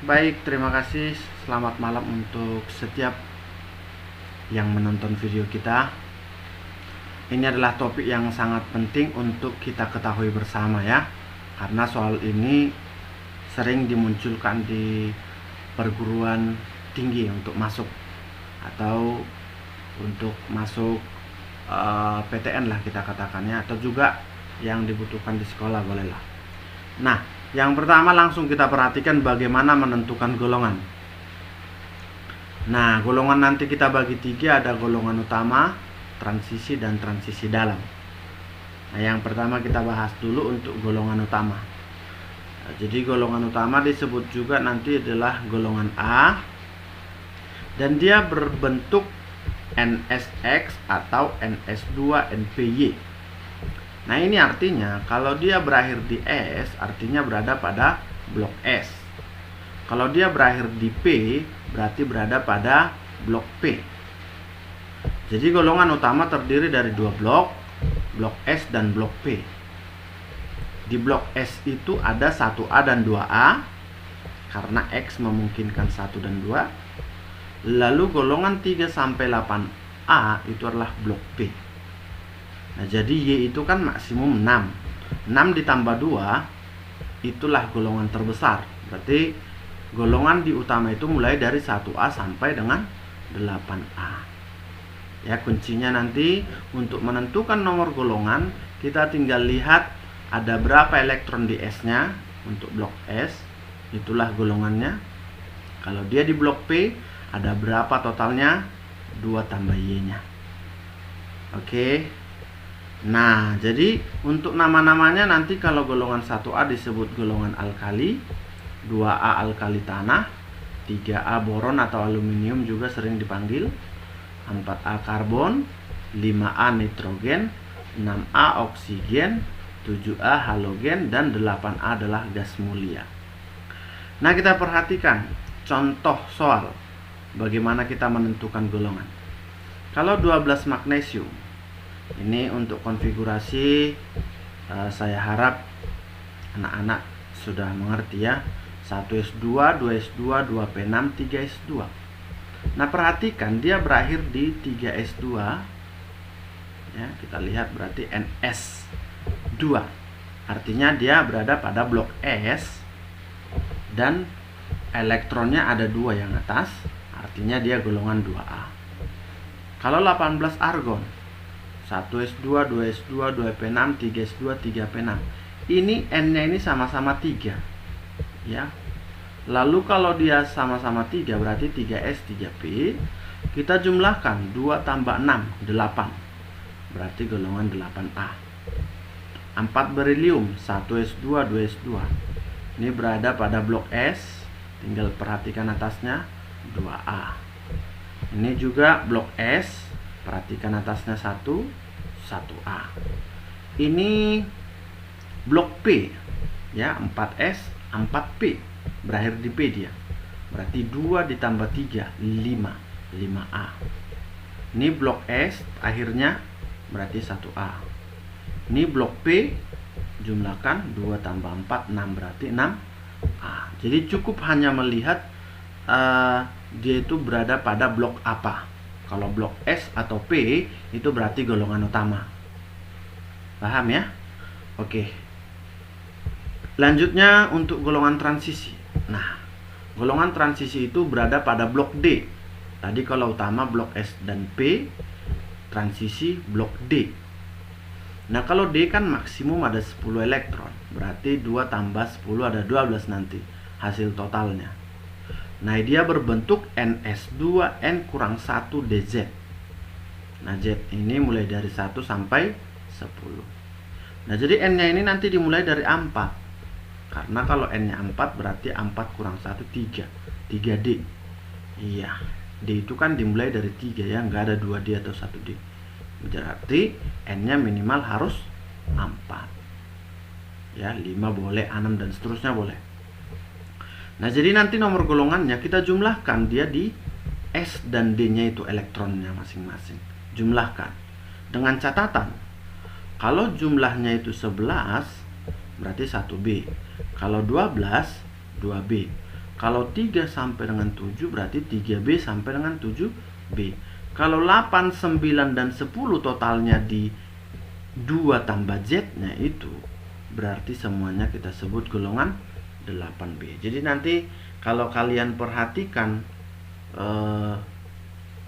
Baik, terima kasih. Selamat malam untuk setiap yang menonton video kita. Ini adalah topik yang sangat penting untuk kita ketahui bersama ya. Karena soal ini sering dimunculkan di perguruan tinggi untuk masuk atau untuk masuk PTN lah kita katakannya, atau juga yang dibutuhkan di sekolah bolehlah. Nah, yang pertama langsung kita perhatikan bagaimana menentukan golongan. Nah, golongan nanti kita bagi tiga, ada golongan utama, transisi, dan transisi dalam. Nah, yang pertama kita bahas dulu untuk golongan utama. Nah, jadi golongan utama disebut juga nanti adalah golongan A, dan dia berbentuk NSX atau NS2 NPY. Nah, ini artinya kalau dia berakhir di S artinya berada pada blok S. Kalau dia berakhir di P berarti berada pada blok P. Jadi golongan utama terdiri dari dua blok, blok S dan blok P. Di blok S itu ada 1A dan 2A karena X memungkinkan 1 dan 2. Lalu golongan 3 sampai 8A itu adalah blok P. Nah, jadi Y itu kan maksimum 6. 6 ditambah 2 itulah golongan terbesar. Berarti golongan di utama itu mulai dari 1A sampai dengan 8A. Ya, kuncinya nanti untuk menentukan nomor golongan, kita tinggal lihat ada berapa elektron di S-nya. Untuk blok S, itulah golongannya. Kalau dia di blok P, ada berapa totalnya? 2 tambah Y-nya. Oke. Nah, jadi untuk nama-namanya nanti kalau golongan 1A disebut golongan alkali, 2A alkali tanah, 3A boron atau aluminium juga sering dipanggil, 4A karbon, 5A nitrogen, 6A oksigen, 7A halogen, dan 8A adalah gas mulia. Nah, kita perhatikan contoh soal bagaimana kita menentukan golongan. Kalau 12 magnesium, ini untuk konfigurasi saya harap anak-anak sudah mengerti ya. 1S2, 2S2, 2P6, 3S2. Nah, perhatikan dia berakhir di 3S2. Ya, kita lihat berarti NS2. Artinya dia berada pada blok S dan elektronnya ada 2 yang atas, artinya dia golongan 2A. Kalau 18 argon, 1S2, 2S2, 2P6, 3S2, 3P6. Ini N-nya ini sama-sama 3. Ya. Lalu kalau dia sama-sama 3 berarti 3S, 3P. Kita jumlahkan 2 tambah 6, 8. Berarti golongan 8A. 4 berilium, 1S2, 2S2. Ini berada pada blok S. Tinggal perhatikan atasnya, 2A. Ini juga blok S. Perhatikan atasnya 1A. Ini blok P. Ya, 4S, 4P. Berakhir di P dia. Berarti 2 ditambah 3, 5A. Ini blok S, akhirnya berarti 1A. Ini blok P, jumlahkan 2 tambah 4, 6, berarti 6A. Jadi cukup hanya melihat dia itu berada pada blok apa. Kalau blok S atau P itu berarti golongan utama. Paham ya? Oke. Lanjutnya untuk golongan transisi. Nah, golongan transisi itu berada pada blok D. Tadi kalau utama blok S dan P, transisi blok D. Nah, kalau D kan maksimum ada 10 elektron. Berarti 2 tambah 10 ada 12 nanti hasil totalnya. Nah, dia berbentuk NS2N kurang 1 DZ. Nah, Z ini mulai dari 1 sampai 10. Nah, jadi N-nya ini nanti dimulai dari 4. Karena kalau N-nya 4 berarti 4 kurang 1, 3. 3D. Iya, D itu kan dimulai dari 3 ya, nggak ada 2D atau 1D. Berarti N-nya minimal harus 4. Ya, 5 boleh, 6 dan seterusnya boleh. Nah, jadi nanti nomor golongannya kita jumlahkan dia di S dan D-nya itu elektronnya masing-masing. jumlahkan. Dengan catatan, kalau jumlahnya itu 11, berarti 1B. Kalau 12, 2B. Kalau 3 sampai dengan 7, berarti 3B sampai dengan 7B. Kalau 8, 9, dan 10 totalnya di 2 tambah Z-nya itu, berarti semuanya kita sebut golongan 8B. Jadi nanti kalau kalian perhatikan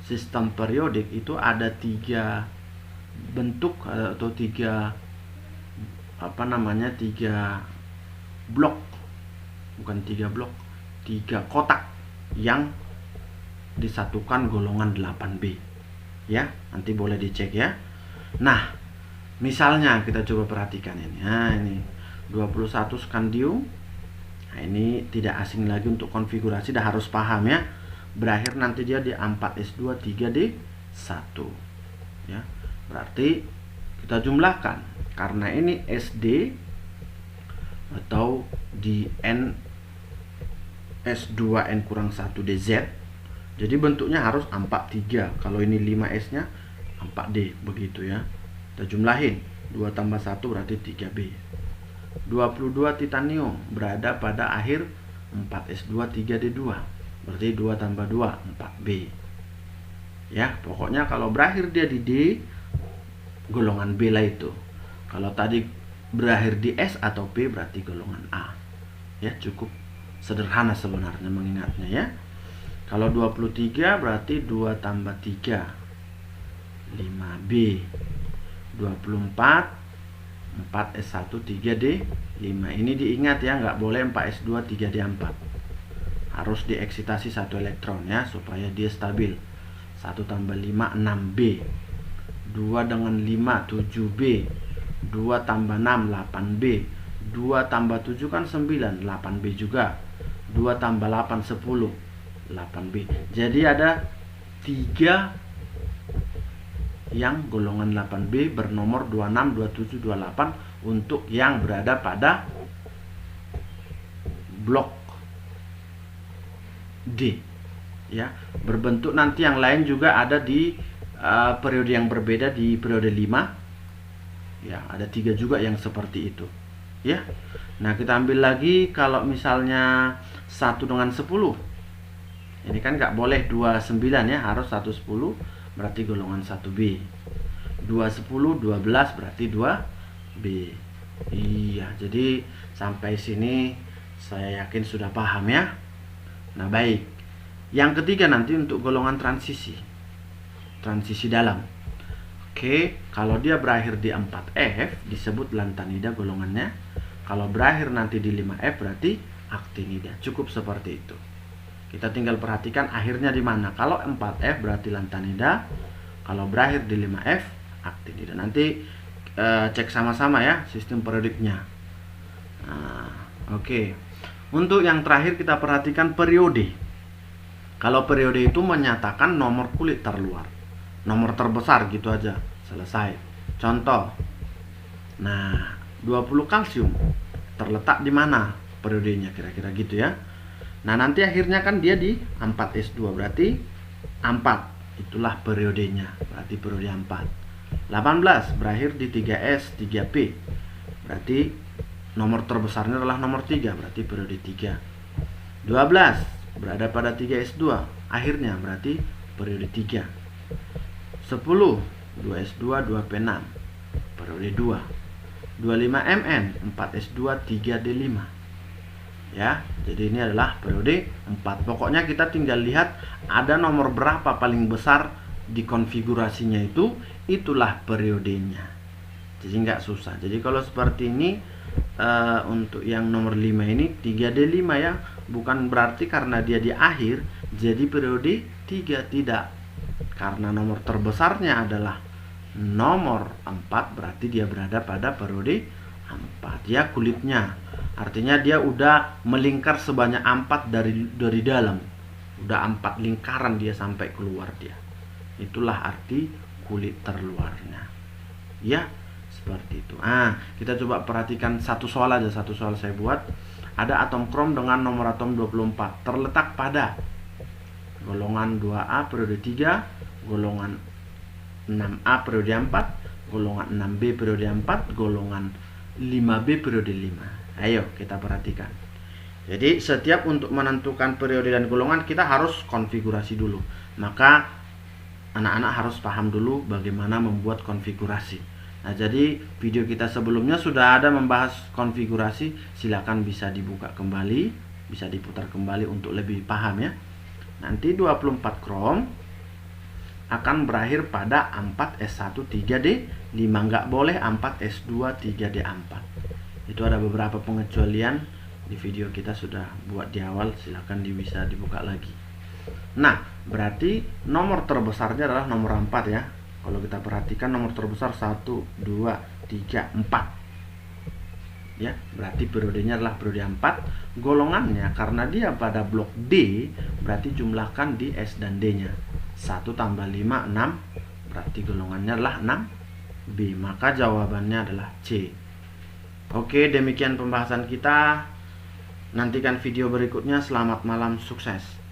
sistem periodik itu ada 3 bentuk atau 3 blok, bukan 3 blok, 3 kotak yang disatukan golongan 8B. Ya, nanti boleh dicek ya. Nah, misalnya kita coba perhatikan ini. Nah, ini 21 skandium. Nah, ini tidak asing lagi untuk konfigurasi, dah harus paham ya. Berakhir nanti dia di 4S2 3D1. Ya. Berarti kita jumlahkan. Karena ini SD atau di N S2 N kurang 1 DZ, jadi bentuknya harus 43. Kalau ini 5S-nya 4D, begitu ya. Kita jumlahin, 2 tambah 1 berarti 3B. 22 titanium berada pada akhir 4S2 3D2, berarti 2 tambah 2 4B. Ya, pokoknya kalau berakhir dia di D, golongan B lah itu. Kalau tadi berakhir di S atau P, berarti golongan A. Ya, cukup sederhana sebenarnya mengingatnya ya. Kalau 23 berarti 2 tambah 3 5B. 24 4S1 3D5. Ini diingat ya, nggak boleh 4S2 3D4. Harus dieksitasi 1 elektron ya, supaya dia stabil. 1 tambah 5 6B. 2 dengan 5 7B. 2 tambah 6 8B. 2 tambah 7 kan 9, 8B juga. 2 tambah 8 10, 8B. Jadi ada 3 yang golongan 8B bernomor 26, 27, 28 untuk yang berada pada blok D. Ya, berbentuk nanti yang lain juga ada di periode yang berbeda di periode 5. Ya, ada 3 juga yang seperti itu. Ya. Nah, kita ambil lagi kalau misalnya 1 dengan 10. Ini kan nggak boleh 29 ya, harus 110 berarti golongan 1B. 210 12 berarti 2B. Iya, jadi sampai sini saya yakin sudah paham ya. Nah, baik. Yang ketiga nanti untuk golongan transisi. Transisi dalam. Oke, kalau dia berakhir di 4F disebut lantanida golongannya. Kalau berakhir nanti di 5F berarti aktinida. Cukup seperti itu. Kita tinggal perhatikan akhirnya di mana. Kalau 4F berarti lantanida. Kalau berakhir di 5F aktinida. Nanti cek sama-sama ya sistem periodiknya. Nah, oke. Untuk yang terakhir kita perhatikan periode. Kalau periode itu menyatakan nomor kulit terluar. Nomor terbesar gitu aja. Selesai. Contoh. Nah, 20 kalsium terletak di mana periodenya, kira-kira gitu ya. Nah, nanti akhirnya kan dia di 4S2 berarti 4. Itulah periodenya. Berarti periode 4. 18 berakhir di 3S 3P. Berarti nomor terbesarnya adalah nomor 3, berarti periode 3. 12 berada pada 3S2, akhirnya berarti periode 3. 10 2S2 2P6, periode 2. 25Mn 4S2 3D5. Ya, jadi ini adalah periode 4. Pokoknya kita tinggal lihat ada nomor berapa paling besar di konfigurasinya itu, itulah periodenya. Jadi nggak susah. Jadi kalau seperti ini untuk yang nomor 5 ini 3D5 ya, bukan berarti karena dia di akhir jadi periode 3, tidak. Karena nomor terbesarnya adalah nomor 4, berarti dia berada pada periode 4 ya, kulitnya. Artinya dia udah melingkar sebanyak 4 dari dalam. Udah 4 lingkaran dia sampai keluar dia. Itulah arti kulit terluarnya. Ya, seperti itu. Kita coba perhatikan satu soal aja, satu soal saya buat. Ada atom krom dengan nomor atom 24 terletak pada golongan 2A periode 3, golongan 6A periode 4, golongan 6B periode 4, golongan 5B periode 5. Ayo kita perhatikan. Jadi setiap untuk menentukan periode dan golongan kita harus konfigurasi dulu. Maka anak-anak harus paham dulu bagaimana membuat konfigurasi. Nah, jadi video kita sebelumnya sudah ada membahas konfigurasi, silakan bisa dibuka kembali, bisa diputar kembali untuk lebih paham ya. Nanti 24 Chrome akan berakhir pada 4S1 3D 5, nggak boleh 4S2 3D 4. Itu ada beberapa pengecualian di video kita sudah buat di awal, silakan bisa dibuka lagi. Nah, berarti nomor terbesarnya adalah nomor 4 ya. Kalau kita perhatikan nomor terbesar 1, 2, 3, 4 ya, berarti periodenya adalah periode 4. Golongannya karena dia pada blok D, berarti jumlahkan di S dan D nya. 1 tambah 5, 6, berarti golongannya adalah 6B. Maka jawabannya adalah C. Oke, demikian pembahasan kita. Nantikan video berikutnya. Selamat malam, sukses.